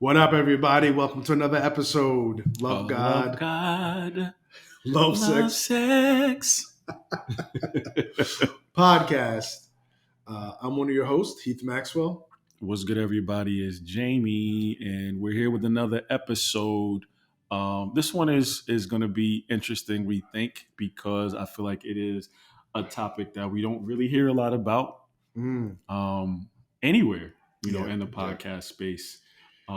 What up, everybody? Welcome to another episode. Love God, Love God, love sex. podcast. I'm one of your hosts, Heath Maxwell. What's good, everybody? It's Jamie, and we're here with another episode. This one is going to be interesting, we think, because I feel like it is a topic that we don't really hear a lot about anywhere, in the podcast space.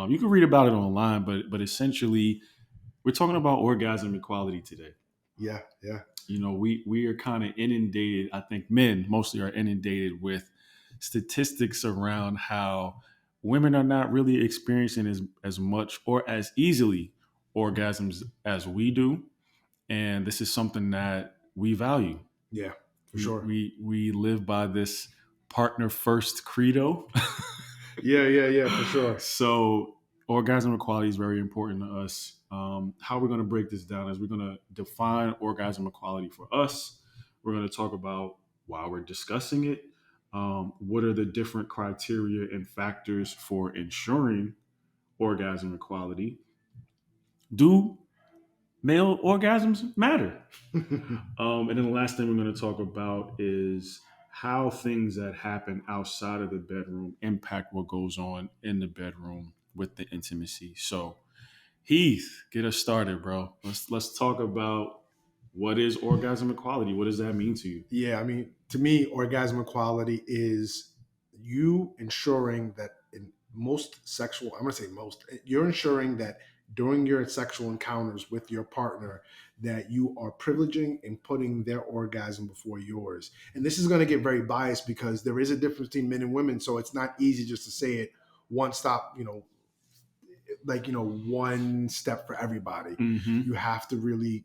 You can read about it online, but essentially, we're talking about orgasm equality today. Yeah. We are kind of inundated. I think men mostly are inundated with statistics around how women are not really experiencing as much or as easily orgasms as we do, and this is something that we value. Yeah, for sure. We live by this partner first credo. Yeah, for sure. So orgasm equality is very important to us. How we're going to break this down is we're going to define orgasm equality for us. We're going to talk about why we're discussing it. What are the different criteria and factors for ensuring orgasm equality? Do male orgasms matter? And then the last thing we're going to talk about is how things that happen outside of the bedroom impact what goes on in the bedroom with the intimacy. So, Heath, get us started, bro. Let's talk about what is orgasm equality. What does that mean to you? Yeah, I mean, to me, orgasm equality is you ensuring that in most sexual, I'm going to say most, you're ensuring that during your sexual encounters with your partner that you are privileging and putting their orgasm before yours. And this is going to get very biased because there is a difference between men and women. So it's not easy just to say it one stop, one step for everybody. Mm-hmm. You have to really,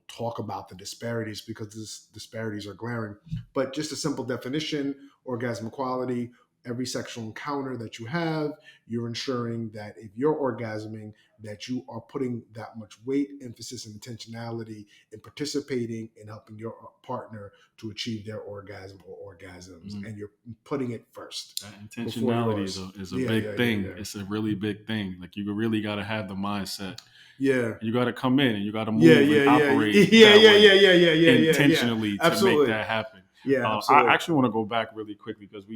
talk about the disparities because these disparities are glaring. But just a simple definition, orgasm equality, every sexual encounter that you have, you're ensuring that if you're orgasming, that you are putting that much weight, emphasis, and intentionality in participating in helping your partner to achieve their orgasm or orgasms. Mm-hmm. And you're putting it first. That intentionality is a big thing. Yeah. It's a really big thing. Like you really got to have the mindset. Yeah. You got to come in and you got to move and operate intentionally to make that happen. Yeah, absolutely. I actually want to go back really quickly because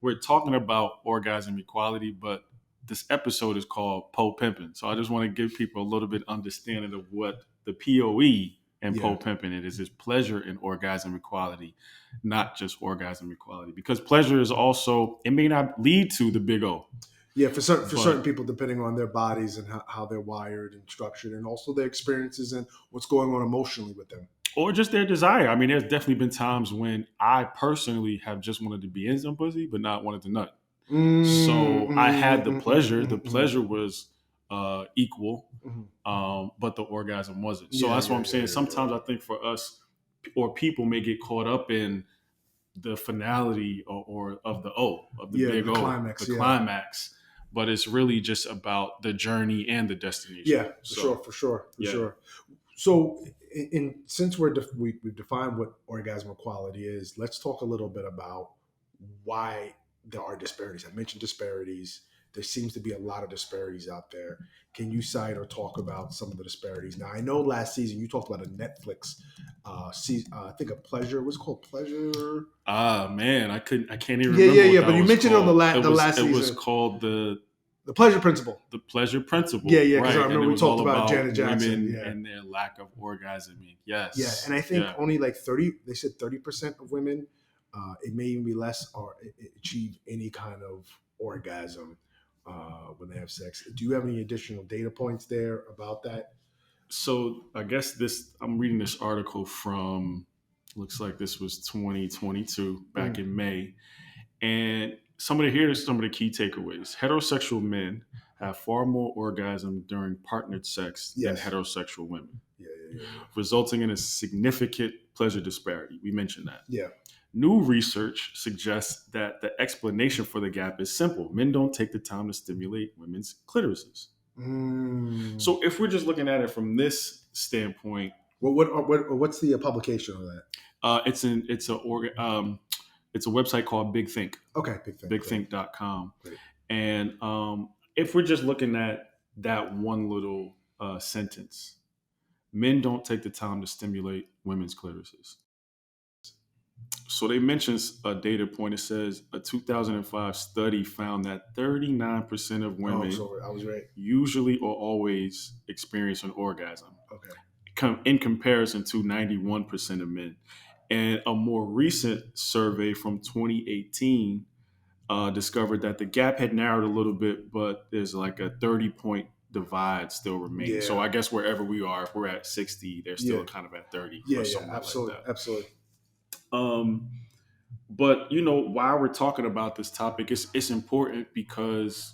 we're talking about orgasm equality, but this episode is called Po Pimpin'. So I just want to give people a little bit understanding of what the POE and Po Pimpin' is pleasure and orgasm equality, not just orgasm equality. Because pleasure is also, it may not lead to the big O. Yeah, for certain people, depending on their bodies and how they're wired and structured, and also their experiences and what's going on emotionally with them. Or just their desire. I mean, there's definitely been times when I personally have just wanted to be in some pussy, but not wanted to nut. So I had the pleasure. The pleasure was equal, but the orgasm wasn't. So that's what I'm saying. Sometimes I think for us, or people may get caught up in the finality or of the O, of the big O, the climax. But it's really just about the journey and the destination. Yeah, for sure. So, since we've defined what orgasm equality is, let's talk a little bit about why there are disparities. I mentioned disparities. There seems to be a lot of disparities out there. Can you cite or talk about some of the disparities? Now, I know last season you talked about a Netflix season. I think a Pleasure. What's it called? Pleasure. Man, I can't even remember. Yeah. But you mentioned it on the last season. It was called the Pleasure Principle. The Pleasure Principle. Yeah. Because I remember we talked about Janet Jackson women and their lack of orgasming. Yes. Yeah, and I think only like 30. They said 30% of women, it may even be less, or achieve any kind of orgasm when they have sex. Do you have any additional data points there about that? So I guess I'm reading this article from, looks like this was 2022, back in May. And here's some of the key takeaways. Heterosexual men have far more orgasm during partnered sex than heterosexual women, resulting in a significant pleasure disparity. We mentioned that. Yeah. New research suggests that the explanation for the gap is simple. Men don't take the time to stimulate women's clitorises. So if we're just looking at it from this standpoint, what's the publication of that? It's a website called Big Think. Okay, BigThink.com. Great. And if we're just looking at that one little sentence, men don't take the time to stimulate women's clitorises. So they mentioned a data point. It says a 2005 study found that 39% of Oh, women so I was right. usually or always experience an orgasm, Okay. in comparison to 91% of men. And a more recent survey from 2018 discovered that the gap had narrowed a little bit, but there's like a 30-point divide still remains. So Yeah. I guess wherever we are, if we're at 60, they're still Yeah. kind of at 30 Yeah. or Yeah. somewhere like Absolutely. that. Absolutely. Um, but while we're talking about this topic, it's important because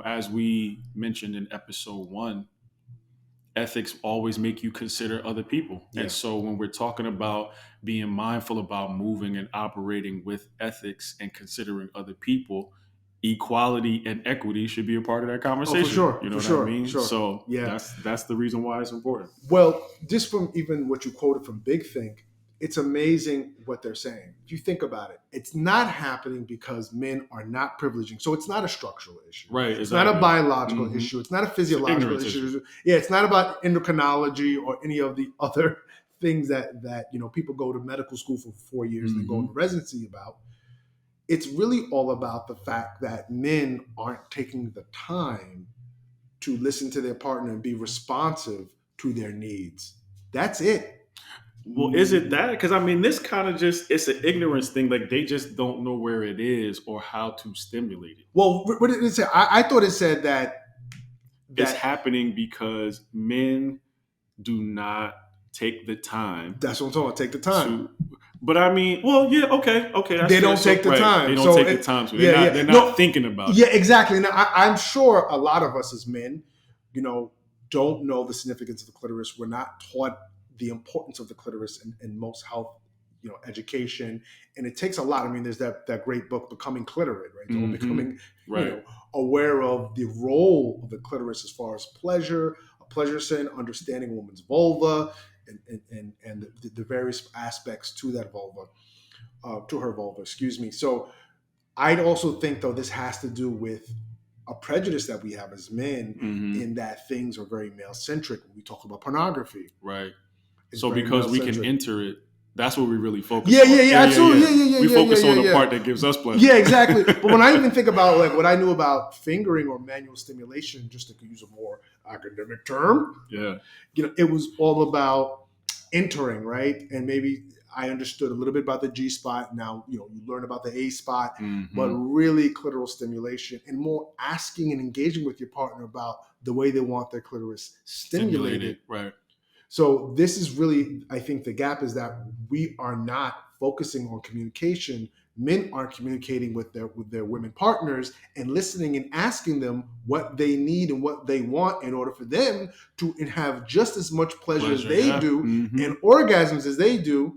as we mentioned in episode 1, ethics always make you consider other people. And Yeah. so when we're talking about being mindful about moving and operating with ethics and considering other people, equality and equity should be a part of that Oh, for conversation. sure. You know For what I sure. For mean? sure. So Yeah. that's the reason why it's important. Well, just from even what you quoted from Big Think, it's amazing what they're saying. If you think about it, it's not happening because men are not privileging. So it's not a structural issue. Right. It's Exactly. not a biological Mhm. issue. It's not a It's an physiological ignorance issue. Yeah, it's not about endocrinology or any of the other things that people go to medical school for 4 years and then go into residency about. It's really all about the fact that men aren't taking the time to listen to their partner and be responsive to their needs. That's it. Well, is it that? Because I mean, this kind of it's an ignorance thing. Like they just don't know where it is or how to stimulate it. Well, what did it say? I thought it said that It's happening because men do not take the time. That's what I'm talking about. Take the time. But I mean, well, yeah, okay. That's they don't fair. take the time. They don't take the time. So they're not thinking about it. Yeah, exactly. Now, I'm sure a lot of us as men, don't know the significance of the clitoris. We're not taught the importance of the clitoris in most health, education, and it takes a lot. I mean, there's that great book, Becoming Clitorate, right? So becoming, aware of the role of the clitoris as far as pleasure, a pleasure center, understanding a woman's vulva, and the various aspects to that vulva, to her vulva. Excuse me. So I'd also think, though, this has to do with a prejudice that we have as men in that things are very male-centric when we talk about pornography. Right. So because we can enter it, that's what we really focus on. Yeah, absolutely. We focus on the part that gives us pleasure. Yeah, exactly. But when I even think about like what I knew about fingering or manual stimulation, just to use a more academic term, it was all about entering, right? And maybe I understood a little bit about the G spot. Now, you learn about the A spot, but really clitoral stimulation and more asking and engaging with your partner about the way they want their clitoris stimulated. Right. So this is really, I think the gap is that we are not focusing on communication. Men aren't communicating with their women partners and listening and asking them what they need and what they want in order for them to have just as much pleasure as they do and orgasms as they do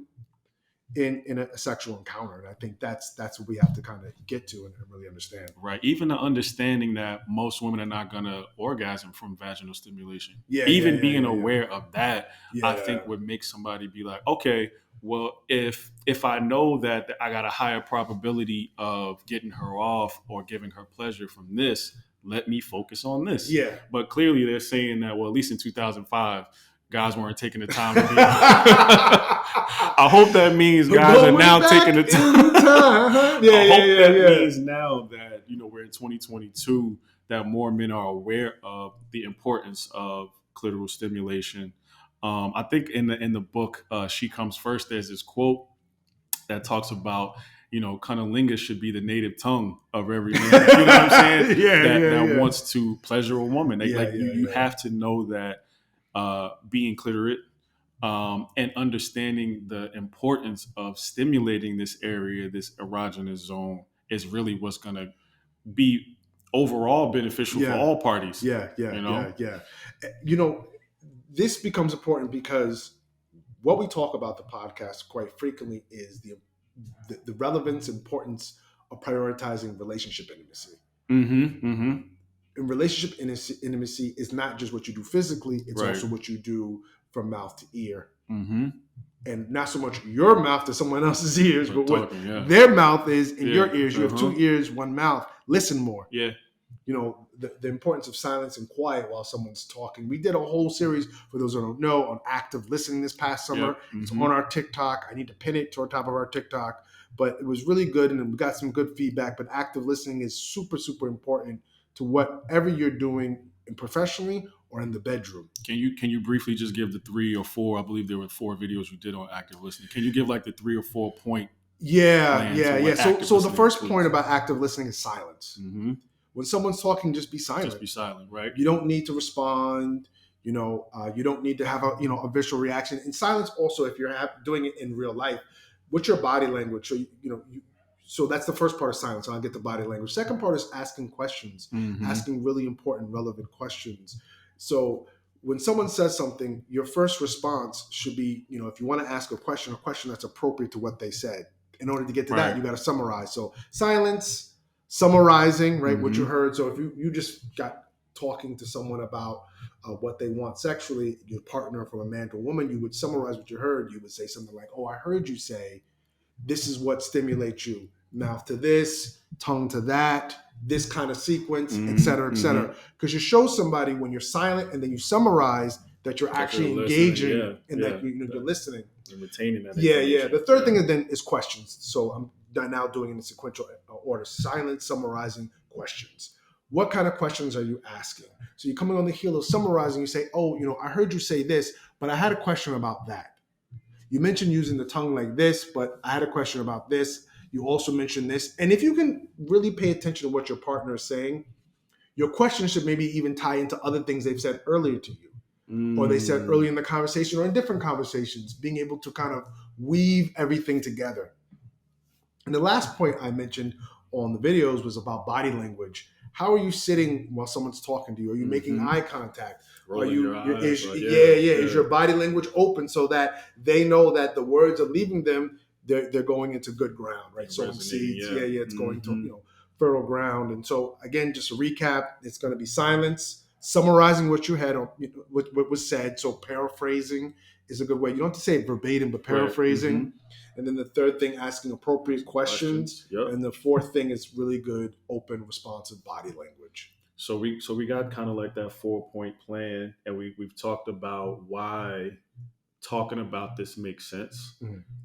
in a sexual encounter. And I think that's what we have to kind of get to and really understand. Right. Even the understanding that most women are not going to orgasm from vaginal stimulation. Being aware of that, I think would make somebody be like, okay, well, if I know that I got a higher probability of getting her off or giving her pleasure from this, let me focus on this. Yeah. But clearly they're saying that, well, at least in 2005, guys weren't taking the time to be. I hope that means guys are now taking the time. I hope that means now that we're in 2022 that more men are aware of the importance of clitoral stimulation. I think in the book She Comes First, there's this quote that talks about cunnilingus should be the native tongue of every man. You know what I'm saying? that wants to pleasure a woman. You have to know that. Being clitorate and understanding the importance of stimulating this area, this erogenous zone, is really what's going to be overall beneficial for all parties. Yeah. This becomes important because what we talk about the podcast quite frequently is the relevance, importance of prioritizing relationship intimacy. And relationship intimacy is not just what you do physically, it's also what you do from mouth to ear. And not so much your mouth to someone else's ears, but what their mouth is in your ears. You have two ears, one mouth. Listen more. Yeah. the importance of silence and quiet while someone's talking. We did a whole series, for those who don't know, on active listening this past summer. Yep. It's on our TikTok. I need to pin it to the top of our TikTok. But it was really good, and we got some good feedback. But active listening is super, super important to whatever you're doing professionally or in the bedroom. Can you briefly just give the 3 or 4? I believe there were 4 videos you did on active listening. Can you give like the 3 or 4 point? Yeah. So the first please. point about active listening is silence. Mm-hmm. When someone's talking, just be silent. Just be silent, right? You don't need to respond. You don't need to have a visual reaction. And silence also, if you're doing it in real life, what's your body language? So so that's the first part of silence. I'll get the body language. Second part is asking questions, asking really important, relevant questions. So when someone says something, your first response should be, if you want to ask a question that's appropriate to what they said. In order to get to that, you got to summarize. So silence, summarizing, right, what you heard. So if you just got talking to someone about what they want sexually, your partner, from a man to a woman, you would summarize what you heard. You would say something like, "Oh, I heard you say this is what stimulates you. Mouth to this, tongue to that, this kind of sequence, et cetera, et cetera." Because you show somebody when you're silent and then you summarize that you're actually engaging and that you're listening. And retaining that. Yeah. The third thing is questions. So I'm now doing it in sequential order: silence, summarizing, questions. What kind of questions are you asking? So you're coming on the heel of summarizing. You say, "Oh, I heard you say this, but I had a question about that. You mentioned using the tongue like this, but I had a question about this. You also mentioned this." And if you can really pay attention to what your partner is saying, your question should maybe even tie into other things they've said earlier to you, or they said early in the conversation or in different conversations, being able to kind of weave everything together. And the last point I mentioned on the videos was about body language. How are you sitting while someone's talking to you? Are you making eye contact? Rolling your eyes, Is your body language open so that they know that the words are leaving them, they're going into good ground, right? Sowing seeds, it's going to fertile ground. And so again, just a recap, it's going to be silence, summarizing what you had, what was said. So paraphrasing is a good way. You don't have to say it verbatim, but paraphrasing. Right. And then the third thing, asking appropriate questions. Yep. And the fourth thing is really good, open, responsive body language. So we got kind of like that 4-point plan, and we've talked about why talking about this makes sense.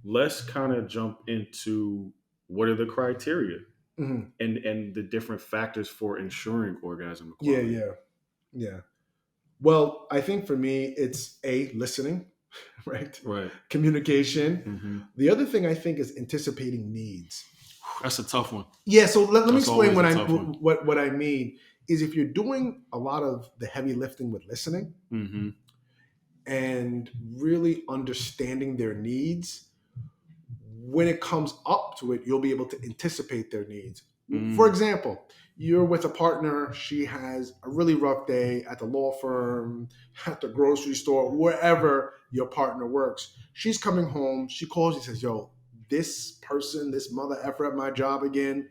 Let's kind of jump into what are the criteria and the different factors for ensuring orgasm equality. Yeah. Well, I think for me, it's listening. Right. Communication. The other thing I think is anticipating needs. That's a tough one. Yeah. So let me explain what I mean. Is if you're doing a lot of the heavy lifting with listening and really understanding their needs, when it comes up to it, you'll be able to anticipate their needs. For example, you're with a partner, she has a really rough day at the law firm, at the grocery store, wherever your partner works. She's coming home, she calls you, says, "Yo, this person, this mother effer at my job again."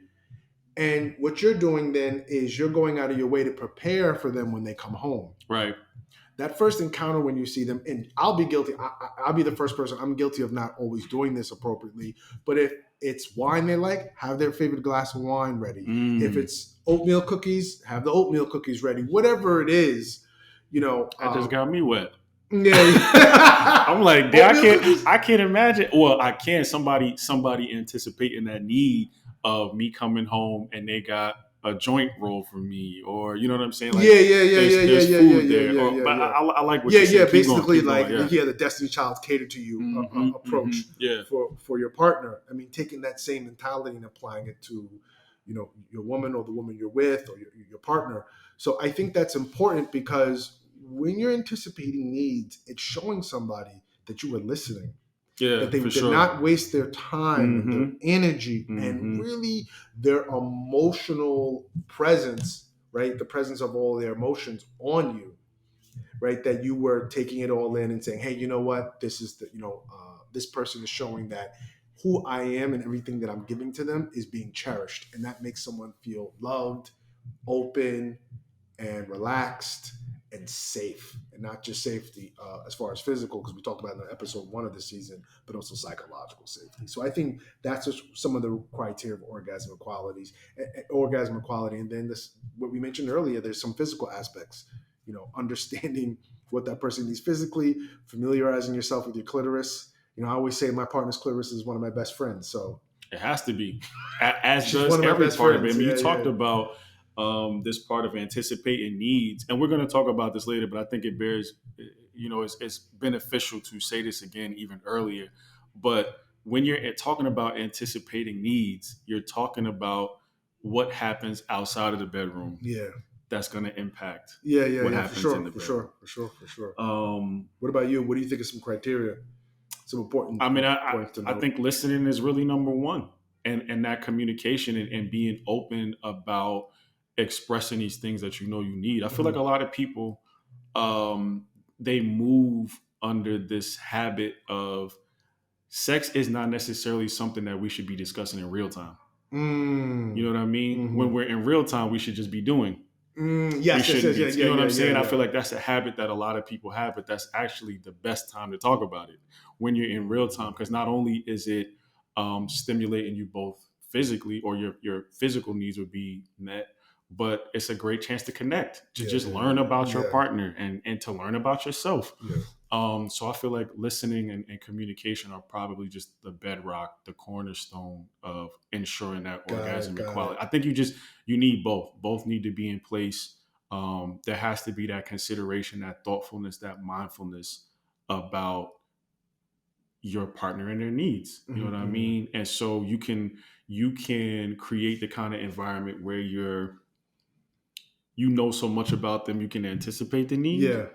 And what you're doing then is you're going out of your way to prepare for them when they come home. Right. That first encounter when you see them, and I'll be guilty. I'll be the first person. I'm guilty of not always doing this appropriately. But if it's wine they like, have their favorite glass of wine ready. If it's oatmeal cookies, have the oatmeal cookies ready. Whatever it is, That just got me wet. Yeah. I'm like, I can't imagine. Well, I can. Somebody anticipating that need of me coming home and they got a joint roll for me, or you know what I'm saying? Like, there's food there. But I like what you're saying. Basically, the Destiny Child's cater to you approach for your partner. I mean, taking that same mentality and applying it to, your woman or the woman you're with or your partner. So I think that's important because when you're anticipating needs, it's showing somebody that you were listening. That they did not waste their time, their energy, and really their emotional presence, right? The presence of all their emotions on you, right? That you were taking it all in and saying, "Hey, you know what? This is this person is showing that who I am and everything that I'm giving to them is being cherished," and that makes someone feel loved, open, and relaxed, and safe, and not just safety as far as physical, because we talked about in episode 1 of the season, but also psychological safety. So I think that's just some of the criteria of orgasm qualities, orgasm equality. And then this, what we mentioned earlier, there's some physical aspects, understanding what that person needs physically, familiarizing yourself with your clitoris. I always say my partner's clitoris is one of my best friends. So It has to be, as she's one does of my every best part of it. I friends. mean, you Yeah, talked yeah. about this part of anticipating needs, and we're going to talk about this later. But I think it bears, it's beneficial to say this again even earlier. But when you're talking about anticipating needs, you're talking about what happens outside of the bedroom Yeah. that's going to impact Yeah, yeah, what yeah, for happens in sure, the for bedroom. sure, for sure, for sure. Um, What about you? What do you think of some criteria? Some important I mean, points to I note. think listening is really number one, and that communication and being open about expressing these things that you need. I feel like Mhm. a lot of people, they move under this habit of sex is not necessarily something that we should be discussing in real time. You Mm. know what I mean? When Hmm. we're in real time, we should just be doing. We Yes, yes, shouldn't yes, be. yeah, yeah, You know what yeah, I'm yeah, saying? I yeah. feel like that's a habit that a lot of people have, but that's actually the best time to talk about it when you're in real time, because not only is it stimulating you both physically, or your physical needs would be met, but it's a great chance to connect, to Yeah, just learn about your yeah, partner and to learn about yourself. yeah. So I feel like listening and communication are probably just the bedrock, the cornerstone of ensuring that Got it, orgasm got it. equality. I think you need both. Both need to be in place. There has to be that consideration, that thoughtfulness, that mindfulness about your partner and their needs. You know what I Hmm. mean? And so you can create the kind of environment where so much about them, you can anticipate the need, Yeah,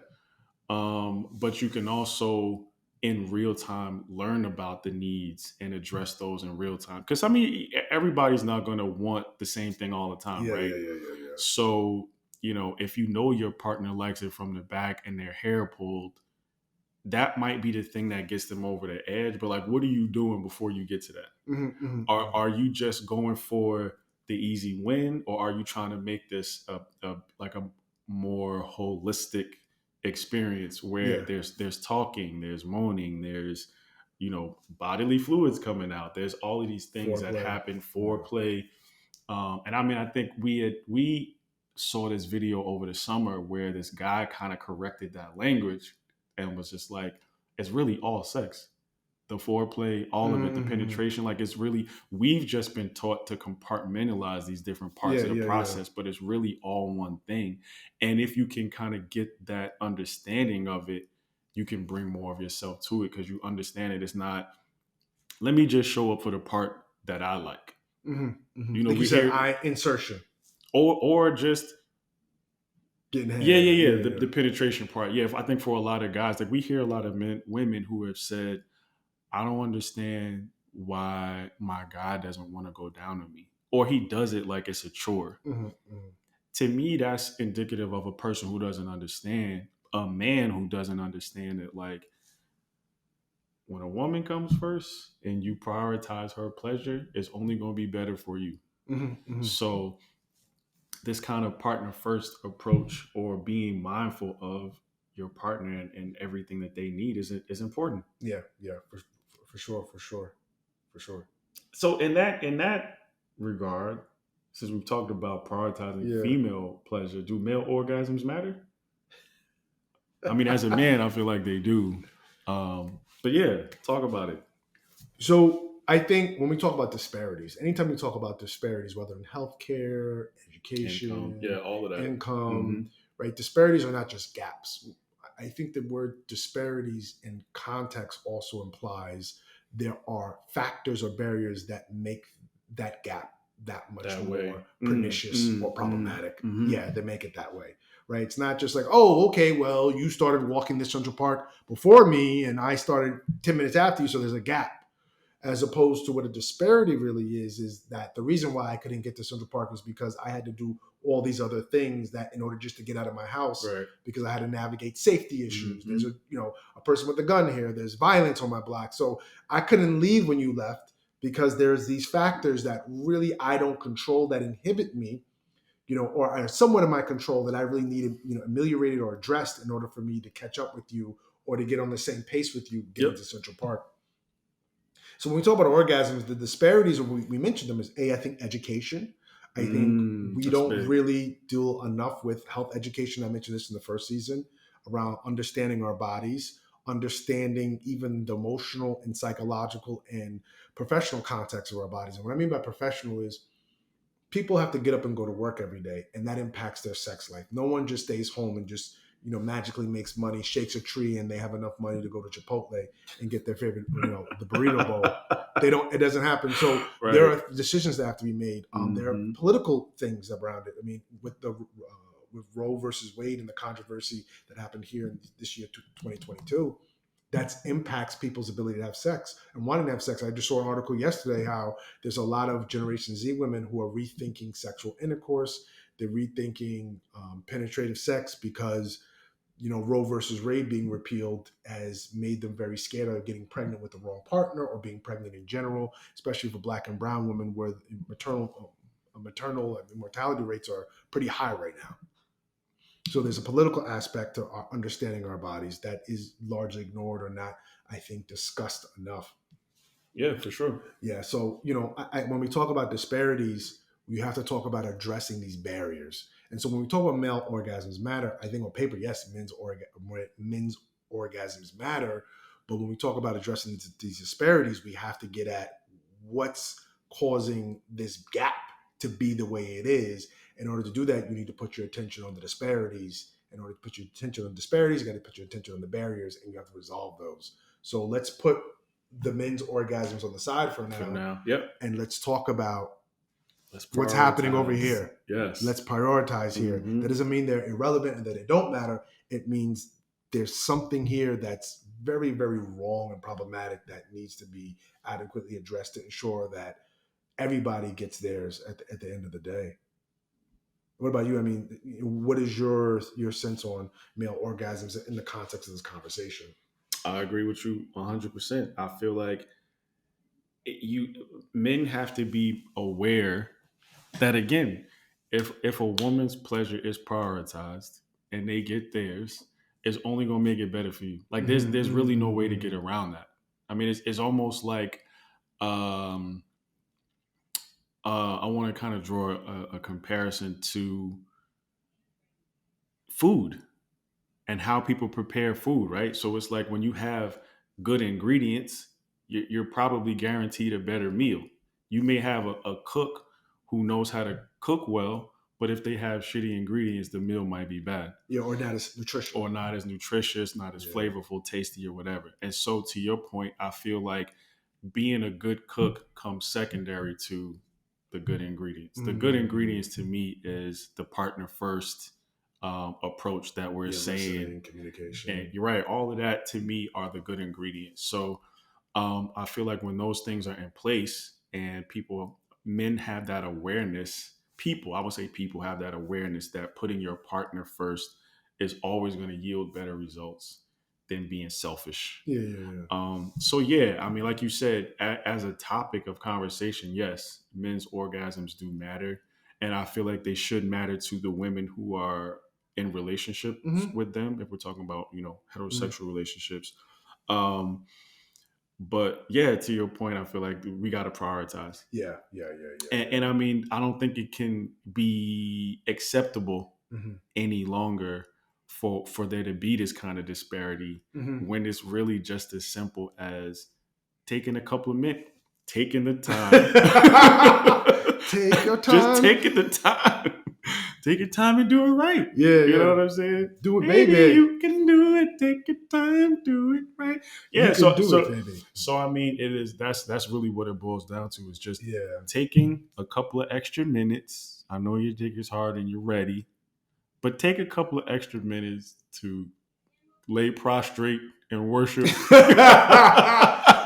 but you can also in real time learn about the needs and address those in real time. Because I mean, everybody's not going to want the same thing all the time, yeah, right? yeah, yeah, yeah, yeah. So if your partner likes it from the back and their hair pulled, that might be the thing that gets them over the edge. But like, what are you doing before you get to that? Hmm. Hmm. Are you just going for the easy win, or are you trying to make this a more holistic experience where Yeah, there's talking, there's moaning, there's bodily fluids coming out, there's all of these things that foreplay. happen, Yeah. foreplay. And I mean, I think we saw this video over the summer where this guy kind of corrected that language and was just like, it's really all sex, the foreplay, all of it, the Hmm. penetration. Like, it's really, we've just been taught to compartmentalize these different parts Yeah, of the yeah, yeah. process, but it's really all one thing. And if you can kind of get that understanding of it, you can bring more of yourself to it, because you understand it. It's not, let me just show up for the part that I like. Hmm. Hmm. Like you We said, hear, I insertion, or just, getting yeah, head. yeah, Yeah, yeah, yeah. the penetration part. Yeah, I think for a lot of guys, like we hear a lot of women who have said, I don't understand why my guy doesn't want to go down on me, or he does it like it's a chore. Hmm. Hmm. To me, that's indicative of a person who doesn't understand, a man who doesn't understand that, like, when a woman comes first and you prioritize her pleasure, it's only going to be better for you. Hmm. Hmm. So, this kind of partner first approach, or being mindful of your partner and everything that they need, is important. Yeah, yeah, for sure, for sure, for sure. So in that regard, since we've talked about prioritizing Yeah. female pleasure, do male orgasms matter? I mean, as a man, I feel like they do. But yeah, talk about it. So I think when we talk about disparities, anytime we talk about disparities, whether in healthcare, Income, yeah, education, all of that. income, Hmm. right? Disparities are not just gaps. I think the word disparities in context also implies there are factors or barriers that make that gap that much That way. more pernicious or problematic. Hmm. Yeah, they make it that way, right? It's not just like, oh, okay, well, you started walking this Central Park before me and I started 10 minutes after you, so there's a gap, as opposed to what a disparity really is that the reason why I couldn't get to Central Park was because I had to do all these other things that in order just to get out of my house, Right. because I had to navigate safety issues. Hmm. There's a person with a gun here. There's violence on my block. So I couldn't leave when you left because there's these factors that really I don't control that inhibit me, or are somewhat in my control that I really need, ameliorated or addressed in order for me to catch up with you or to get on the same pace with you getting Yep. to Central Park. So when we talk about orgasms, the disparities, we mentioned them, is I think education. I think we That's don't big. really deal enough with health education. I mentioned this in the first season around understanding our bodies, understanding even the emotional and psychological and professional context of our bodies. And what I mean by professional is people have to get up and go to work every day, and that impacts their sex life. No one just stays home and just magically makes money, shakes a tree, and they have enough money to go to Chipotle and get their favorite, the burrito bowl. They don't. It doesn't happen. So there Right. are decisions that have to be made. There are Mm-hmm. political things around it. I mean, with Roe versus Wade and the controversy that happened here in this year, 2022, that impacts people's ability to have sex and wanting to have sex. I just saw an article yesterday how there's a lot of Generation Z women who are rethinking sexual intercourse. They're rethinking penetrative sex because Roe versus Wade being repealed has made them very scared of getting pregnant with the wrong partner or being pregnant in general, especially for Black and brown women, where maternal mortality rates are pretty high right now. So there's a political aspect to our understanding our bodies that is largely ignored or not, I think, discussed enough. Yeah, for sure. Yeah. So, when we talk about disparities, we have to talk about addressing these barriers. And so when we talk about male orgasms matter, I think on paper, yes, men's orgasms matter. But when we talk about addressing these disparities, we have to get at what's causing this gap to be the way it is. In order to do that, you need to put your attention on the disparities. In order to put your attention on the disparities, you got to put your attention on the barriers, and you have to resolve those. So let's put the men's orgasms on the side for For now, now. Yep. and let's talk about Let's what's happening over prioritize. here. Yes. Let's prioritize here. Mm-hmm. That doesn't mean they're irrelevant and that they don't matter. It means there's something here that's very, very wrong and problematic that needs to be adequately addressed to ensure that everybody gets theirs at the end of the day. What about you? I mean, what is your sense on male orgasms in the context of this conversation? I agree with you 100%. I feel like you men have to be aware that, again, if a woman's pleasure is prioritized and they get theirs, it's only gonna make it better for you. Like there's really no way to get around that. I mean, it's almost like um I want to kind of draw a comparison to food and how people prepare food, right? So it's like when you have good ingredients, you're probably guaranteed a better meal. You may have a cook who knows how to cook well, but if they have shitty ingredients, the meal might be bad. Yeah, or not as nutritional. Or not as nutritious, not as flavorful, tasty, or whatever. And so, to your point, I feel like being a good cook comes secondary to the good ingredients. The good ingredients to me is the partner first approach that we're saying. Communication. And you're right, all of that to me are the good ingredients. So I feel like when those things are in place and men have that awareness, I would say people have that awareness that putting your partner first is always going to yield better results than being selfish. So yeah, I mean, like you said, as a topic of conversation, yes, men's orgasms do matter, and I feel like they should matter to the women who are in relationships with them. If we're talking about heterosexual relationships, but yeah, to your point, I feel like we got to prioritize. Yeah. And I mean, I don't think it can be acceptable any longer for there to be this kind of disparity when it's really just as simple as taking a couple of minutes, taking the time. Take your time. Just taking the time. Take your time and do it right. Yeah, you know what I'm saying? Do it, baby. You can do it. Take your time. Do it right. Yeah. You can do it, baby. So I mean, it is. That's really what it boils down to. Is just taking a couple of extra minutes. I know your dick is hard and you're ready, but take a couple of extra minutes to lay prostrate and worship.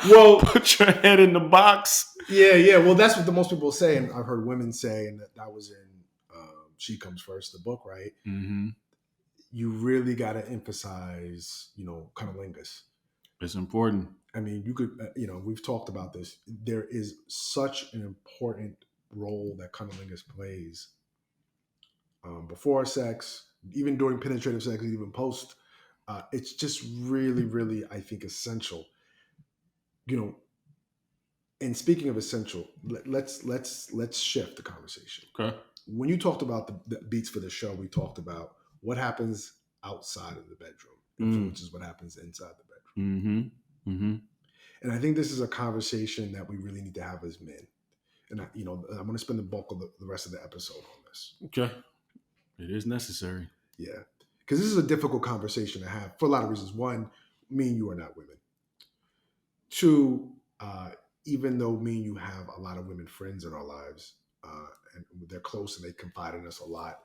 Well, put your head in the box. Yeah. Well, that's what the most people say, and I've heard women say, and that was in She Comes First, the book, right? Mm-hmm. You really got to emphasize, cunnilingus. It's important. I mean, you could, we've talked about this. There is such an important role that cunnilingus plays before sex, even during penetrative sex, even post. It's just really, really, I think, essential. You know, and speaking of essential, let's shift the conversation. Okay. When you talked about the beats for the show, we talked about what happens outside of the bedroom Mm. influences what happens inside the bedroom. Mm-hmm. Mm-hmm. And I think this is a conversation that we really need to have as men. And I'm going to spend the bulk of the rest of the episode on this. Okay. It is necessary. Yeah, because this is a difficult conversation to have for a lot of reasons. One, me and you are not women. Two, even though me and you have a lot of women friends in our lives, and they're close and they confide in us a lot,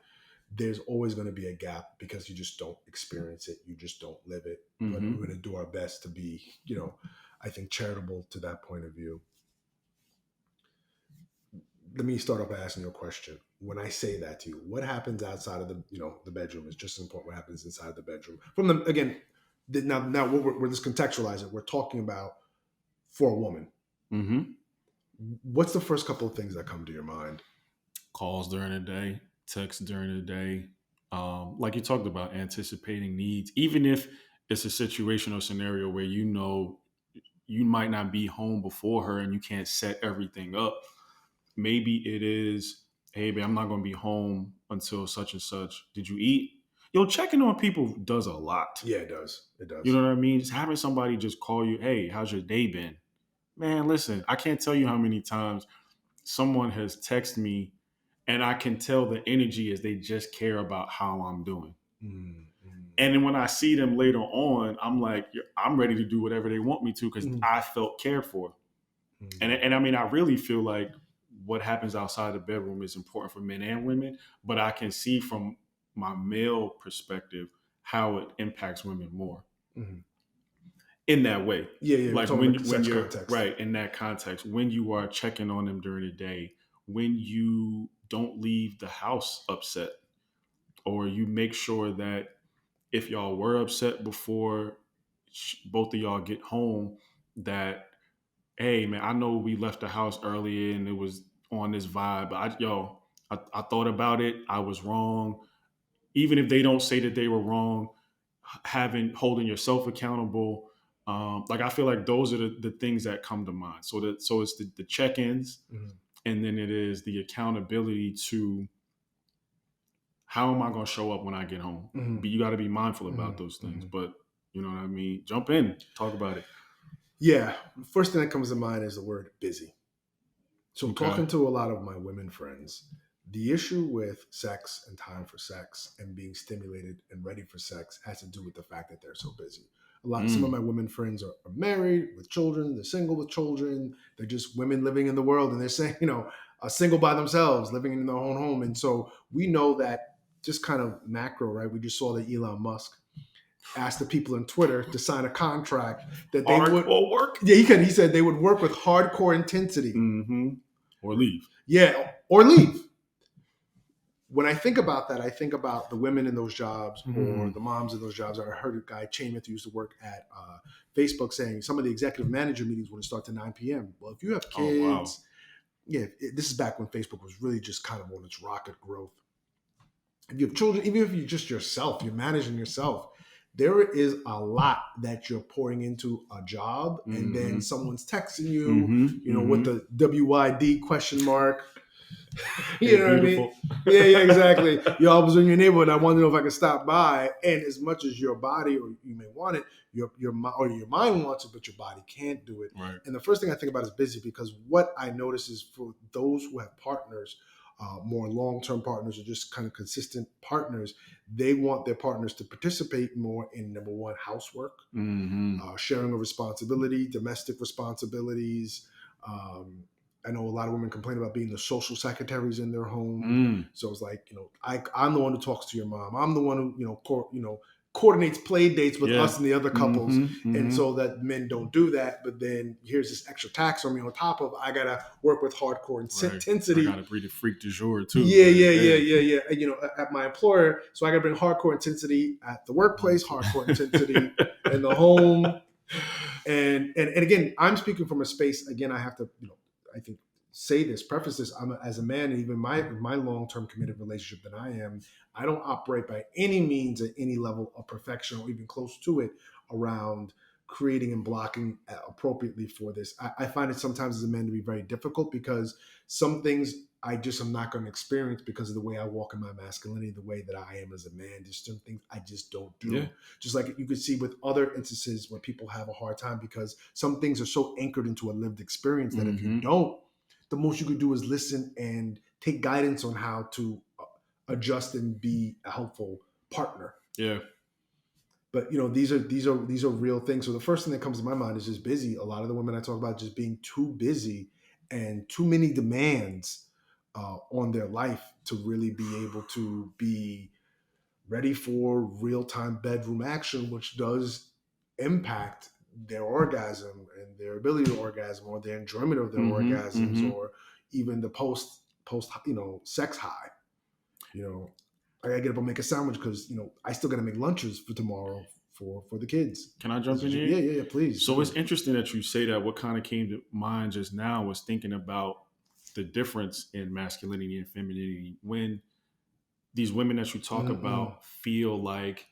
there's always going to be a gap because you just don't experience it. You just don't live it. Mm-hmm. But we're going to do our best to be, I think, charitable to that point of view. Let me start off by asking you a question. When I say that to you, what happens outside of the bedroom is just as important what happens inside the bedroom. Now we're just contextualizing. We're talking about for a woman. Mm-hmm. What's the first couple of things that come to your mind? Calls during the day, texts during the day. Like you talked about, anticipating needs, even if it's a situation or scenario where you might not be home before her and you can't set everything up. Maybe it is, hey, babe, I'm not going to be home until such and such. Did you eat? Checking on people does a lot. Yeah, it does. It does. You know what I mean? Just having somebody just call you, hey, how's your day been? Man, listen, I can't tell you how many times someone has texted me and I can tell the energy is they just care about how I'm doing. Mm-hmm. And then when I see them later on, I'm like, I'm ready to do whatever they want me to because I felt cared for. And I mean, I really feel like what happens outside the bedroom is important for men and women, but I can see from my male perspective how it impacts women more in that way. Yeah. Like when you're context. Right, in that context, when you are checking on them during the day, when you don't leave the house upset, or you make sure that if y'all were upset before both of y'all get home, that, hey man, I know we left the house earlier and it was on this vibe, but I thought about it. I was wrong. Even if they don't say that they were wrong, holding yourself accountable. Like I feel like those are the things that come to mind. So it's the check-ins, and then it is the accountability to how am I going to show up when I get home. But you got to be mindful about those things. But you know what I mean? Jump in, talk about it. Yeah. First thing that comes to mind is the word busy. So talking to a lot of my women friends, the issue with sex and time for sex and being stimulated and ready for sex has to do with the fact that they're so busy. Some of my women friends are married with children, they're single with children, they're just women living in the world, and they're saying, single by themselves, living in their own home. And so we know that just kind of macro, right? We just saw that Elon Musk asked the people on Twitter to sign a contract that they would work. Yeah, he said they would work with hardcore intensity. Or leave. Yeah, or leave. When I think about that, I think about the women in those jobs or the moms in those jobs. I heard a guy, Chamath, who used to work at Facebook, saying some of the executive manager meetings wouldn't start to 9 p.m. Well, if you have kids, this is back when Facebook was really just kind of on its rocket growth. If you have children, even if you're just yourself, you're managing yourself, there is a lot that you're pouring into a job, and then someone's texting you, with the WYD question mark. You know what I mean? Yeah, exactly. I was in your neighborhood. I wanted to know if I could stop by. And as much as your body, or you may want it, your mind wants it, but your body can't do it. Right. And the first thing I think about is busy, because what I notice is for those who have partners, more long-term partners or just kind of consistent partners, they want their partners to participate more in, number one, housework, sharing of responsibility, domestic responsibilities. I know a lot of women complain about being the social secretaries in their home. So it's like, I'm the one who talks to your mom. I'm the one who, coordinates play dates with us and the other couples. And so that men don't do that. But then here's this extra tax on me on top of, I got to work with hardcore intensity. I got to be the freak du jour too. Yeah. At my employer. So I got to bring hardcore intensity at the workplace, hardcore intensity in the home. And again, I'm speaking from a space, again, I have to, I think say this, preface this. I'm as a man, and even my long term committed relationship that I am, I don't operate by any means at any level of perfection or even close to it around creating and blocking appropriately for this. I find it sometimes as a man to be very difficult because some things I just am not going to experience because of the way I walk in my masculinity, the way that I am as a man. There's some things I just don't Yeah. do. Just like you could see with other instances where people have a hard time because some things are so anchored into a lived experience that if you Mm-hmm. don't, the most you could do is listen and take guidance on how to adjust and be a helpful partner. Yeah. But these are real things. So the first thing that comes to my mind is just busy. A lot of the women I talk about just being too busy and too many demands on their life to really be able to be ready for real time bedroom action, which does impact their orgasm and their ability to orgasm or their enjoyment of their Mm-hmm. orgasms Mm-hmm. or even the post sex high. You know, I gotta get up and make a sandwich because I still gotta make lunches for tomorrow for the kids. Can I jump in here? Yeah, yeah, yeah. Please So it's do. interesting that you say that. What kind of came to mind just now was thinking about the difference in masculinity and femininity when these women that you talk Mm-mm. about feel like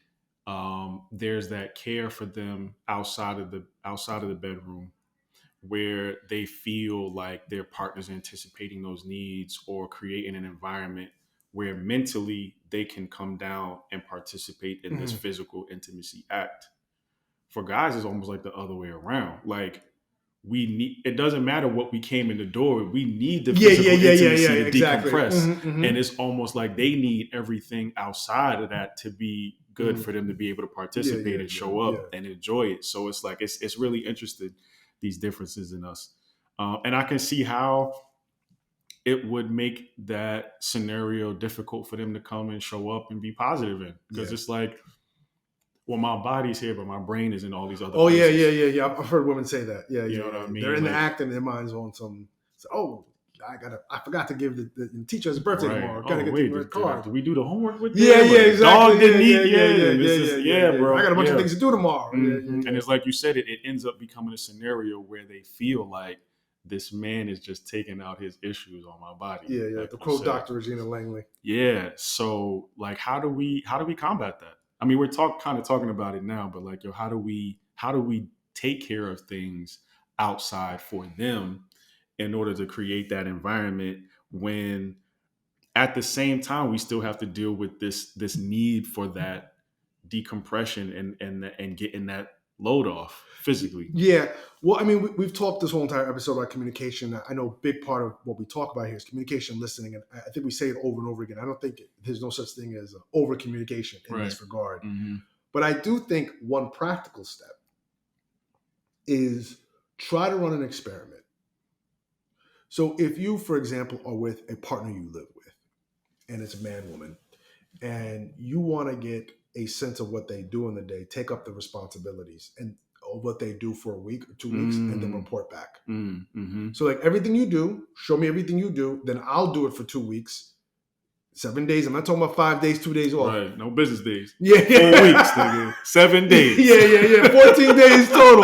there's that care for them outside of the bedroom where they feel like their partner's anticipating those needs or creating an environment where mentally they can come down and participate in this Mm-hmm. physical intimacy act. For guys, it's almost like the other way around. Like we need, it doesn't matter what we came in the door with, we need the Yeah, yeah, physical yeah, yeah, yeah. intimacy to Exactly. decompress. Mm-hmm, mm-hmm, And it's almost like they need everything outside of that to be good mm-hmm. for them to be able to Yeah, participate yeah, and yeah, show yeah. up and enjoy it. So it's like it's really interesting, these differences in us. And I can see how it would make that scenario difficult for them to come and show up and be positive in, because Yeah. it's like, well, my body's here but my brain is in all these other Oh yeah, yeah, places. yeah, yeah. I've heard women say that. Yeah, You yeah, know what yeah, I yeah. They're mean? in the Like, act and their mind's on some. So, oh, I forgot to give the teacher his birthday right. tomorrow. Gotta Oh get the wait, red card. did we do the homework with Yeah, them? yeah, Or the exactly. dog Yeah, didn't yeah, eat? yeah, Yeah. yeah, And yeah, it's yeah, just, yeah, yeah, yeah. I bro. got a bunch of Yeah. things to do tomorrow. Yeah, yeah, And yeah. it's like you said, it ends up becoming a scenario where they feel like this man is just taking out his issues on my body, Yeah, yeah. like To you quote said. Dr. Regina Langley. Yeah. So like, how do we combat that? I mean, we're talking about it now, but like, yo, how do we take care of things outside for them in order to create that environment when at the same time we still have to deal with this need for that decompression and getting that load off physically. Yeah. Well, I mean, we've talked this whole entire episode about communication. I know a big part of what we talk about here is communication, listening, and I think we say it over and over again. I don't think there's no such thing as over communication in Right. this regard. Mm-hmm. But I do think one practical step is try to run an experiment. So if you, for example, are with a partner you live with, and it's a man, woman, and you want to get a sense of what they do in the day, take up the responsibilities and of what they do for a week or 2 weeks, and then Mm, report back. mm-hmm. So like everything you do, show me everything you do, then I'll do it for 2 weeks, 7 days. I'm not talking about 5 days, 2 days off. Right. No business days. Yeah, 4 weeks, nigga. 7 days. yeah, yeah, yeah. 14 days total.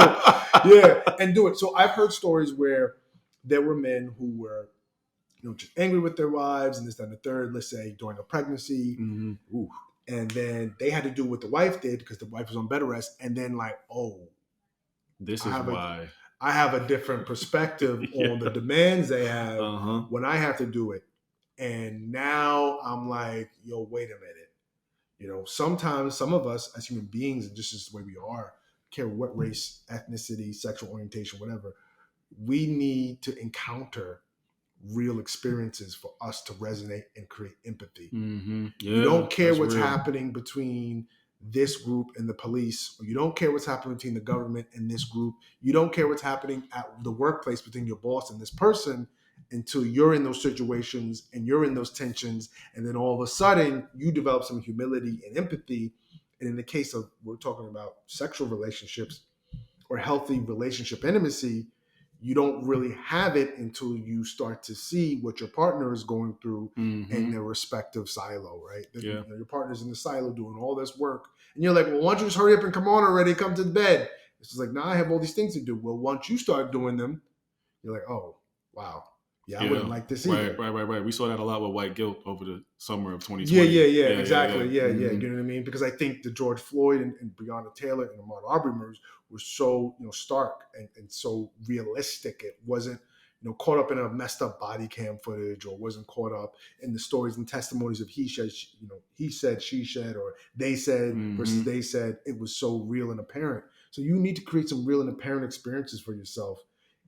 Yeah, and do it. So I've heard stories where there were men who were, just angry with their wives and this, that, and the third. Let's say during a pregnancy, Mm-hmm. Ooh, and then they had to do what the wife did because the wife was on bed rest, and then like, oh, this I is have a why. I have a different perspective on the Yeah. demands they have Uh-huh. when I have to do it. And now I'm like, yo, wait a minute. Sometimes some of us as human beings, and just as the way we are, care what race, ethnicity, sexual orientation, whatever, we need to encounter real experiences for us to resonate and create empathy. Mm-hmm. You Yeah, don't care that's what's real. happening between this group and the police, or you don't care what's happening between the government and this group. You don't care what's happening at the workplace between your boss and this person until you're in those situations and you're in those tensions. And then all of a sudden, you develop some humility and empathy. And in the case of, we're talking about sexual relationships or healthy relationship intimacy, you don't really have it until you start to see what your partner is going through in Mm-hmm. their respective silo, right? Yeah. Your partner's in the silo doing all this work, and you're like, well, why don't you just hurry up and come on already, come to the bed? It's just like, nah, I have all these things to do. Well, once you start doing them, you're like, oh, wow, Yeah, I wouldn't Yeah. like this Right, either. right, right, right. We saw that a lot with white guilt over the summer of Yeah, 2020. yeah, yeah, Yeah, yeah, yeah. exactly. Yeah, yeah. Mm-hmm. You know what I mean? Because I think the George Floyd and Breonna Taylor and Ahmaud Arbery murders were so, stark and so realistic. It wasn't, caught up in a messed up body cam footage, or wasn't caught up in the stories and testimonies of he said, she said, or they said versus Mm-hmm. they said. It was so real and apparent. So you need to create some real and apparent experiences for yourself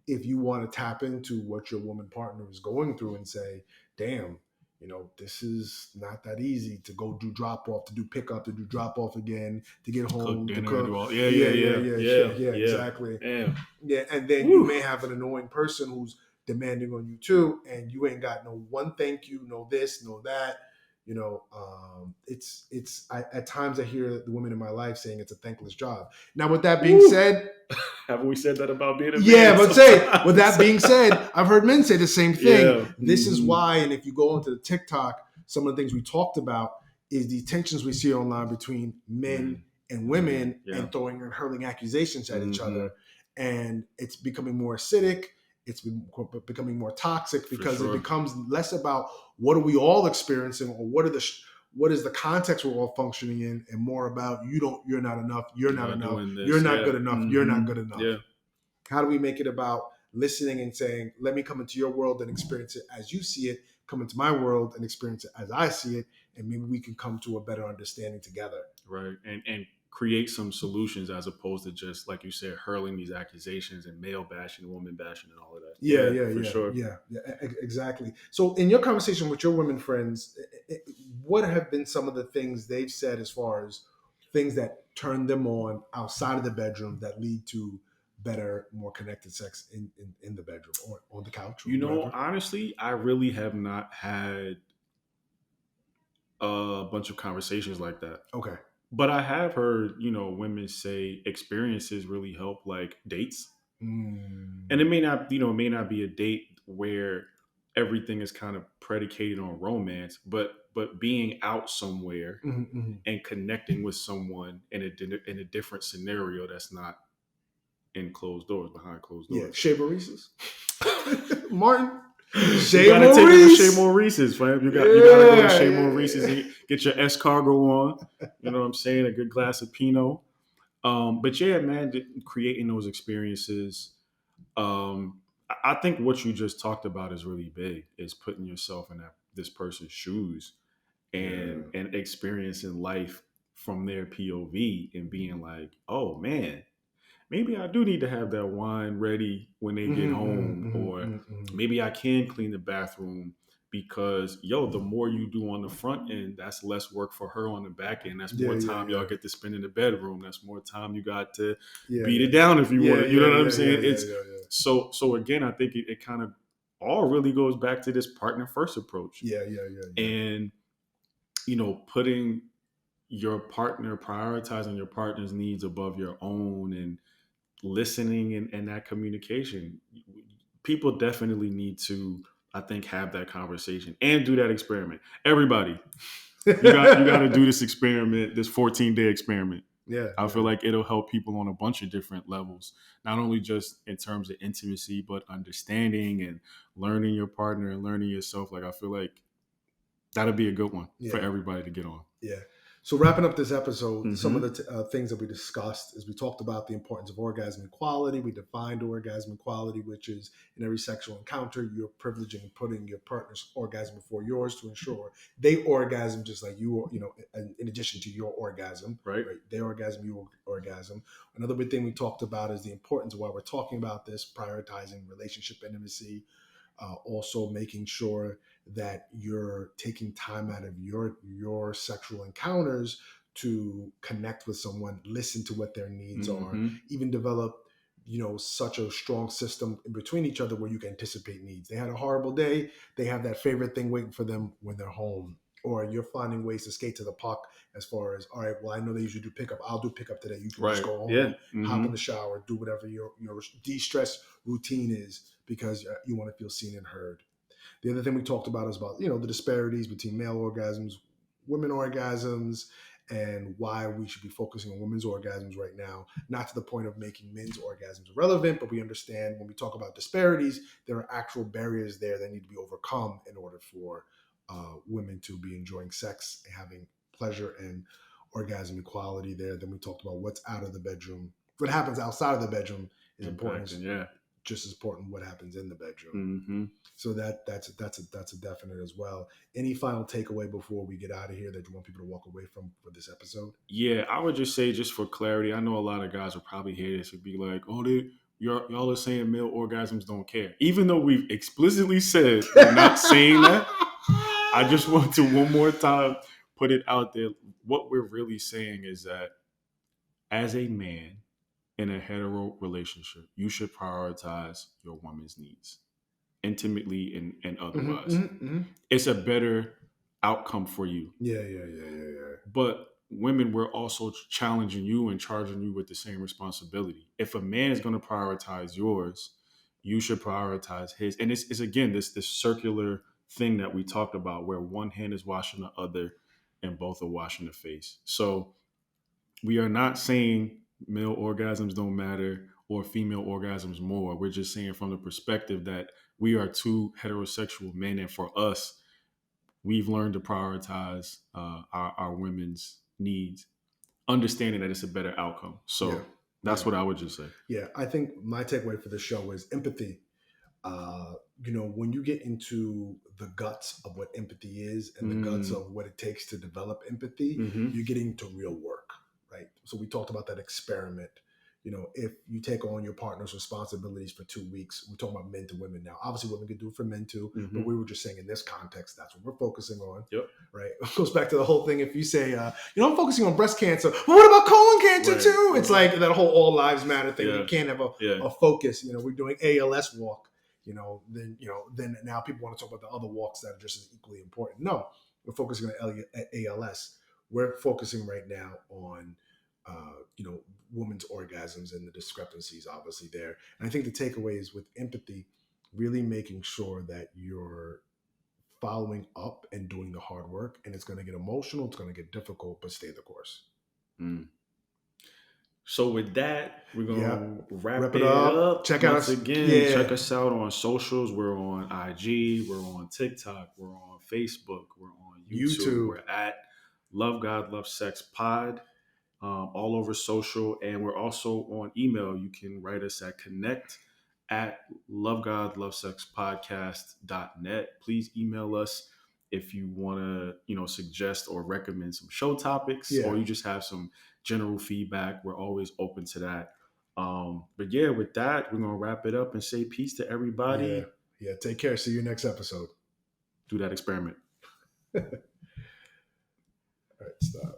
if you want to tap into what your woman partner is going through and say, damn, this is not that easy to go do drop off, to do pickup, to do drop off again, to get Cook home, to dinner, do cook. all. Yeah, yeah, Yeah, yeah, yeah, yeah, yeah, yeah, yeah, yeah. exactly. Damn. Yeah, and then you Woo. may have an annoying person who's demanding on you too, and you ain't got no one thank you, no this, no that. At times I hear the women in my life saying it's a thankless job. Now, with that being Woo. said, Haven't we said that about being a yeah, man but say, with sometimes? that being said, I've heard men say the same thing. Yeah. This is Mm-hmm. why, and if you go into the TikTok, some of the things we talked about is the tensions we see online between men Men. and women, Yeah. and throwing and hurling accusations at each Mm-hmm. other. And it's becoming more acidic. It's becoming more toxic, For because it sure. becomes less about what are we all experiencing, or what is the context we're all functioning in, and more about you're not enough, you're not enough, Doing you're this. not Yeah. good enough, you're not Mm-hmm. good enough. Yeah. How do we make it about listening and saying, let me come into your world and experience it as you see it, come into my world and experience it as I see it, and maybe we can come to a better understanding together. Right. And create some solutions as opposed to just, like you said, hurling these accusations and male bashing, woman bashing, and all of that. Yeah, Yeah, yeah, for yeah, sure. yeah, yeah, exactly. So, in your conversation with your women friends, what have been some of the things they've said as far as things that turn them on outside of the bedroom that lead to better, more connected sex in the bedroom or on the couch or wherever? Honestly, I really have not had a bunch of conversations like that. Okay. But I have heard, women say experiences really help, like dates. And it may not, it may not be a date where everything is kind of predicated on romance, but being out somewhere Mm-hmm. and connecting with someone in a different scenario that's not in closed doors, behind closed Yeah, doors. Shea Maurice's. Martin. You gotta take it to Shea Maurice's, fam. You gotta go to Shea Maurice's and get your escargot on. You know what I'm saying? A good glass of Pinot. But yeah, man, creating those experiences. I think what you just talked about is really big. Is putting yourself in this person's shoes and experiencing life from their POV and being like, oh man, maybe I do need to have that wine ready when they get home, or maybe I can clean the bathroom because the more you do on the front end, that's less work for her on the back end. That's more time y'all get to spend in the bedroom. That's more time you got to beat it down if you want to. You know what I'm saying? So again, I think it kind of all really goes back to this partner first approach. Yeah. And putting your partner, prioritizing your partner's needs above your own, and listening and that communication. People definitely need to, I think, have that conversation and do that experiment. Everybody, you got to do this experiment, this 14-day experiment. Yeah. I feel like it'll help people on a bunch of different levels, not only just in terms of intimacy, but understanding and learning your partner and learning yourself. Like, I feel like that'll be a good one for everybody to get on. Yeah. So wrapping up this episode, some of the things that we discussed is we talked about the importance of orgasm equality. We defined orgasm equality, which is in every sexual encounter, you're privileging and putting your partner's orgasm before yours to ensure they orgasm just like you, in addition to your orgasm. Right. They orgasm, you orgasm. Another big thing we talked about is the importance of why we're talking about this, prioritizing relationship intimacy. Also making sure that you're taking time out of your sexual encounters to connect with someone, listen to what their needs are, even develop such a strong system in between each other where you can anticipate needs. They had a horrible day, they have that favorite thing waiting for them when they're home. Or you're finding ways to skate to the puck as far as, all right, well, I know they usually do pickup. I'll do pickup today. You can just go home, hop in the shower, do whatever your de-stress routine is because you want to feel seen and heard. The other thing we talked about is about, the disparities between male orgasms, women orgasms, and why we should be focusing on women's orgasms right now. Not to the point of making men's orgasms irrelevant, but we understand when we talk about disparities, there are actual barriers there that need to be overcome in order for women to be enjoying sex and having pleasure and orgasm equality there. Then we talked about what's out of the bedroom. What happens outside of the bedroom is important. Just as important what happens in the bedroom. Mm-hmm. So that's a definite as well. Any final takeaway before we get out of here that you want people to walk away from for this episode? Yeah, I would just say, just for clarity, I know a lot of guys will probably hear this and be like, "Oh, y'all are saying male orgasms don't care," even though we've explicitly said we're not saying that. I just want to one more time put it out there. What we're really saying is that as a man in a hetero relationship, you should prioritize your woman's needs, intimately and otherwise. Mm-hmm. It's a better outcome for you. Yeah. But women, we're also challenging you and charging you with the same responsibility. If a man is going to prioritize yours, you should prioritize his. And it's again this circular thing that we talked about, where one hand is washing the other and both are washing the face. So we are not saying male orgasms don't matter or female orgasms more. We're just saying from the perspective that we are two heterosexual men, and for us, we've learned to prioritize our women's needs, understanding that it's a better outcome. So that's what I would just say. Yeah, I think my takeaway for the show is empathy. When you get into the guts of what empathy is and the guts of what it takes to develop empathy, you're getting to real work, right? So we talked about that experiment. If you take on your partner's responsibilities for 2 weeks, we're talking about men to women now. Obviously, women can do it for men too, but we were just saying in this context, that's what we're focusing on. Yep. Right? It goes back to the whole thing. If you say, I'm focusing on breast cancer, but what about colon cancer too? It's like that whole all lives matter thing. You can't have a focus. We're doing ALS walk. Then now people want to talk about the other walks that are just as equally important. No, we're focusing on ALS. We're focusing right now on women's orgasms and the discrepancies obviously there. And I think the takeaway is with empathy, really making sure that you're following up and doing the hard work. And it's going to get emotional, it's going to get difficult, but stay the course. So with that, we're gonna wrap it up. Check us again. Check us out on socials. We're on IG. We're on TikTok. We're on Facebook. We're on YouTube. We're at Love God Love Sex Pod. All over social, and we're also on email. You can write us at connect@lovegodlovesexpodcast.net. Please email us if you want to, suggest or recommend some show topics, or you just have some general feedback. We're always open to that. But yeah, with that, we're gonna wrap it up and say peace to everybody. Yeah. Take care. See you next episode. Do that experiment. All right, stop.